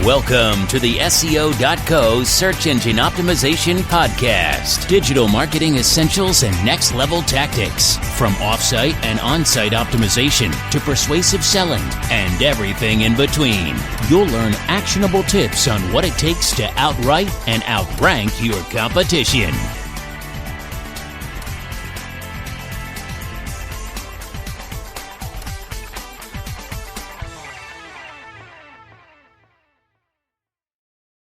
Welcome to the SEO.co Search Engine Optimization Podcast. Digital marketing essentials and next-level tactics. From off-site and on-site optimization to persuasive selling and everything in between. You'll learn actionable tips on what it takes to outright and outrank your competition.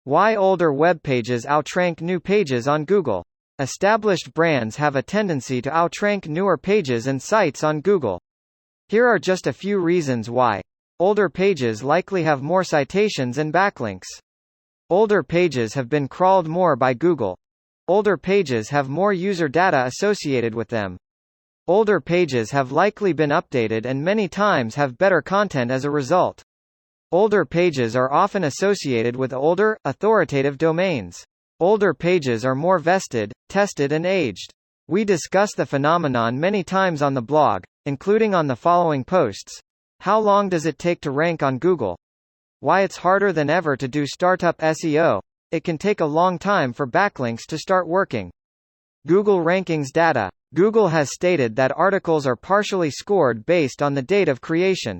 Why older web pages outrank new pages on Google. Established brands have a tendency to outrank newer pages and sites on Google. Here are just a few reasons why. Older pages likely have more citations and backlinks. Older pages have been crawled more by Google. Older pages have more user data associated with them. Older pages have likely been updated and many times have better content as a result. Older pages are often associated with older, authoritative domains. Older pages are more vested, tested and aged. We discuss the phenomenon many times on the blog, including on the following posts. How long does it take to rank on Google? Why it's harder than ever to do startup SEO. It can take a long time for backlinks to start working. Google rankings data. Google has stated that articles are partially scored based on the date of creation.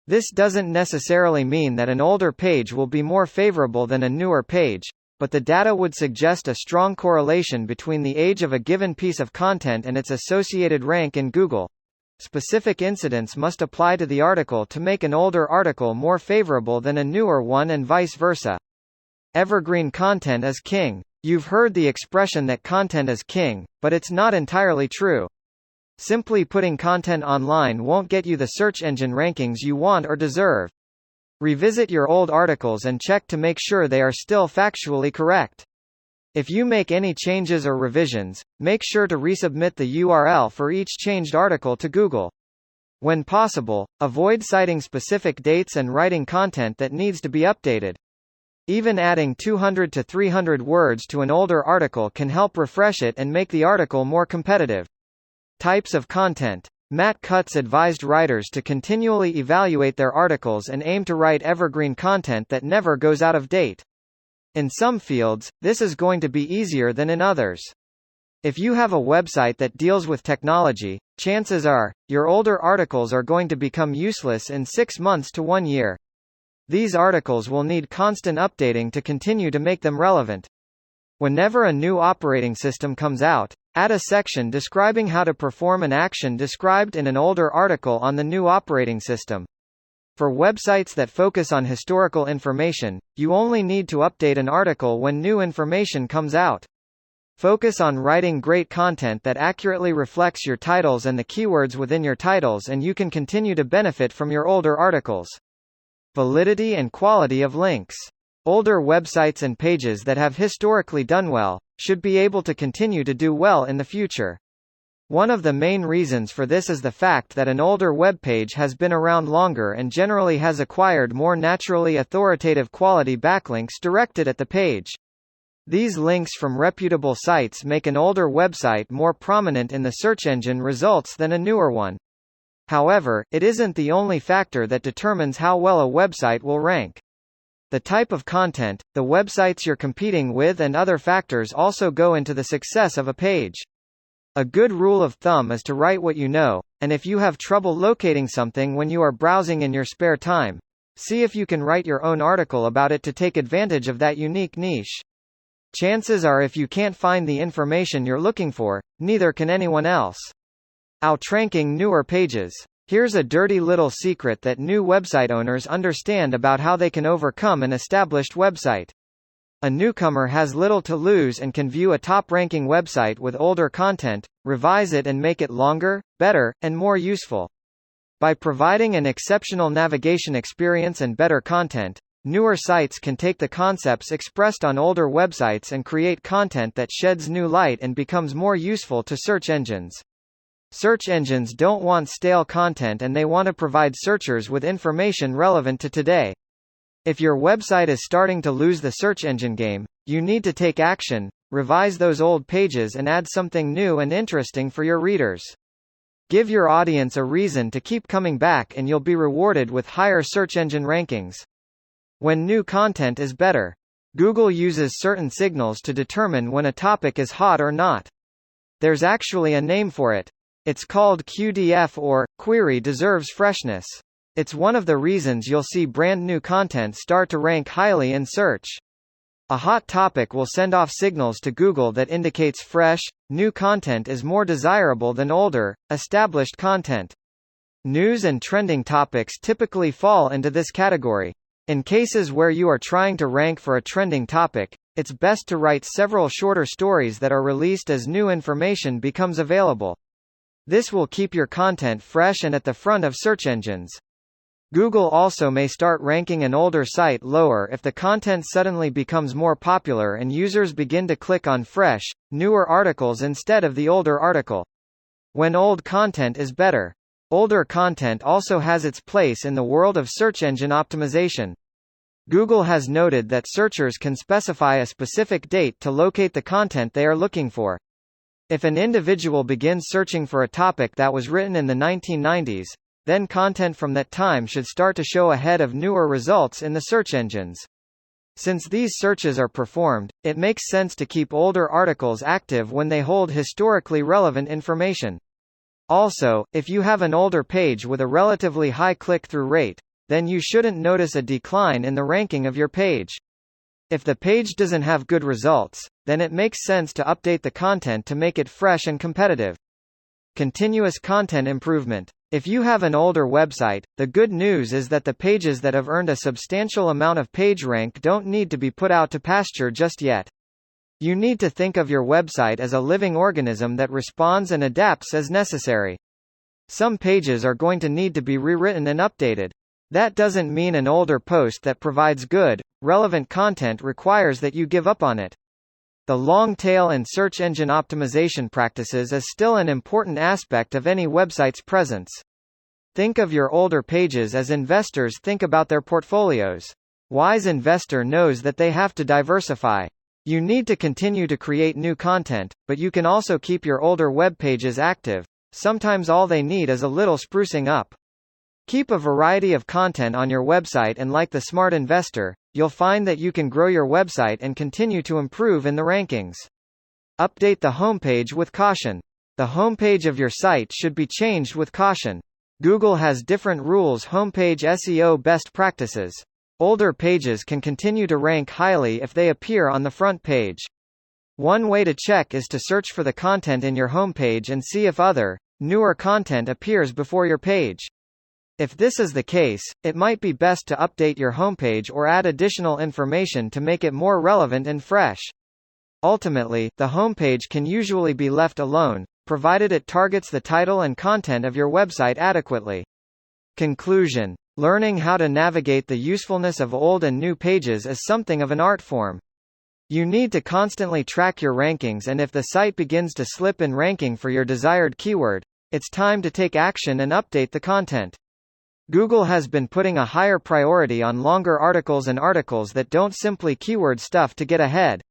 This doesn't necessarily mean that an older page will be more favorable than a newer page, but the data would suggest a strong correlation between the age of a given piece of content and its associated rank in Google. Specific incidents must apply to the article to make an older article more favorable than a newer one and vice versa. Evergreen content is king. You've heard the expression that content is king, but it's not entirely true. Simply putting content online won't get you the search engine rankings you want or deserve. Revisit your old articles and check to make sure they are still factually correct. If you make any changes or revisions, make sure to resubmit the URL for each changed article to Google. When possible, avoid citing specific dates and writing content that needs to be updated. Even adding 200 to 300 words to an older article can help refresh it and make the article more competitive. Types of content. Matt Cutts advised writers to continually evaluate their articles and aim to write evergreen content that never goes out of date. In some fields, this is going to be easier than in others. If you have a website that deals with technology, chances are, your older articles are going to become useless in 6 months to 1 year. These articles will need constant updating to continue to make them relevant. Whenever a new operating system comes out, add a section describing how to perform an action described in an older article on the new operating system. For websites that focus on historical information, you only need to update an article when new information comes out. Focus on writing great content that accurately reflects your titles and the keywords within your titles, and you can continue to benefit from your older articles. Validity and quality of links. Older websites and pages that have historically done well should be able to continue to do well in the future. One of the main reasons for this is the fact that an older web page has been around longer and generally has acquired more naturally authoritative quality backlinks directed at the page. These links from reputable sites make an older website more prominent in the search engine results than a newer one. However, it isn't the only factor that determines how well a website will rank. The type of content, the websites you're competing with and other factors also go into the success of a page. A good rule of thumb is to write what you know, and if you have trouble locating something when you are browsing in your spare time, see if you can write your own article about it to take advantage of that unique niche. Chances are if you can't find the information you're looking for, neither can anyone else. Outranking newer pages. Here's a dirty little secret that new website owners understand about how they can overcome an established website. A newcomer has little to lose and can view a top-ranking website with older content, revise it and make it longer, better, and more useful. By providing an exceptional navigation experience and better content, newer sites can take the concepts expressed on older websites and create content that sheds new light and becomes more useful to search engines. Search engines don't want stale content and they want to provide searchers with information relevant to today. If your website is starting to lose the search engine game, you need to take action, revise those old pages and add something new and interesting for your readers. Give your audience a reason to keep coming back and you'll be rewarded with higher search engine rankings. When new content is better. Google uses certain signals to determine when a topic is hot or not. There's actually a name for it. It's called QDF, or Query Deserves Freshness. It's one of the reasons you'll see brand new content start to rank highly in search. A hot topic will send off signals to Google that indicates fresh, new content is more desirable than older, established content. News and trending topics typically fall into this category. In cases where you are trying to rank for a trending topic, it's best to write several shorter stories that are released as new information becomes available. This will keep your content fresh and at the front of search engines. Google also may start ranking an older site lower if the content suddenly becomes more popular and users begin to click on fresh, newer articles instead of the older article. When old content is better. Older content also has its place in the world of search engine optimization. Google has noted that searchers can specify a specific date to locate the content they are looking for. If an individual begins searching for a topic that was written in the 1990s, then content from that time should start to show ahead of newer results in the search engines. Since these searches are performed, it makes sense to keep older articles active when they hold historically relevant information. Also, if you have an older page with a relatively high click-through rate, then you shouldn't notice a decline in the ranking of your page. If the page doesn't have good results, then it makes sense to update the content to make it fresh and competitive. Continuous content improvement. If you have an older website, the good news is that the pages that have earned a substantial amount of PageRank don't need to be put out to pasture just yet. You need to think of your website as a living organism that responds and adapts as necessary. Some pages are going to need to be rewritten and updated. That doesn't mean an older post that provides good, relevant content requires that you give up on it. The long tail in search engine optimization practices is still an important aspect of any website's presence. Think of your older pages as investors think about their portfolios. Wise investor knows that they have to diversify. You need to continue to create new content, but you can also keep your older web pages active. Sometimes all they need is a little sprucing up. Keep a variety of content on your website, and like the smart investor, you'll find that you can grow your website and continue to improve in the rankings. Update the homepage with caution. The homepage of your site should be changed with caution. Google has different rules. Homepage SEO best practices. Older pages can continue to rank highly if they appear on the front page. One way to check is to search for the content in your homepage and see if other, newer content appears before your page. If this is the case, it might be best to update your homepage or add additional information to make it more relevant and fresh. Ultimately, the homepage can usually be left alone, provided it targets the title and content of your website adequately. Conclusion. Learning how to navigate the usefulness of old and new pages is something of an art form. You need to constantly track your rankings, and if the site begins to slip in ranking for your desired keyword, it's time to take action and update the content. Google has been putting a higher priority on longer articles and articles that don't simply keyword stuff to get ahead.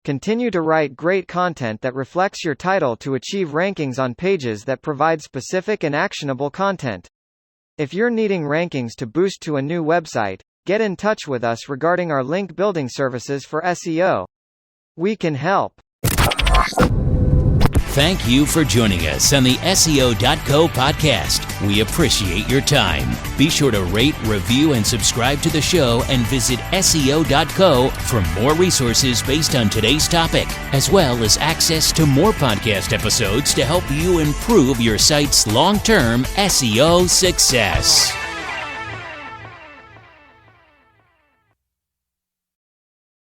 Continue to write great content that reflects your title to achieve rankings on pages that provide specific and actionable content. If you're needing rankings to boost to a new website, get in touch with us regarding our link building services for SEO. We can help. Thank you for joining us on the SEO.co podcast. We appreciate your time. Be sure to rate, review, and subscribe to the show, and visit SEO.co for more resources based on today's topic, as well as access to more podcast episodes to help you improve your site's long-term SEO success.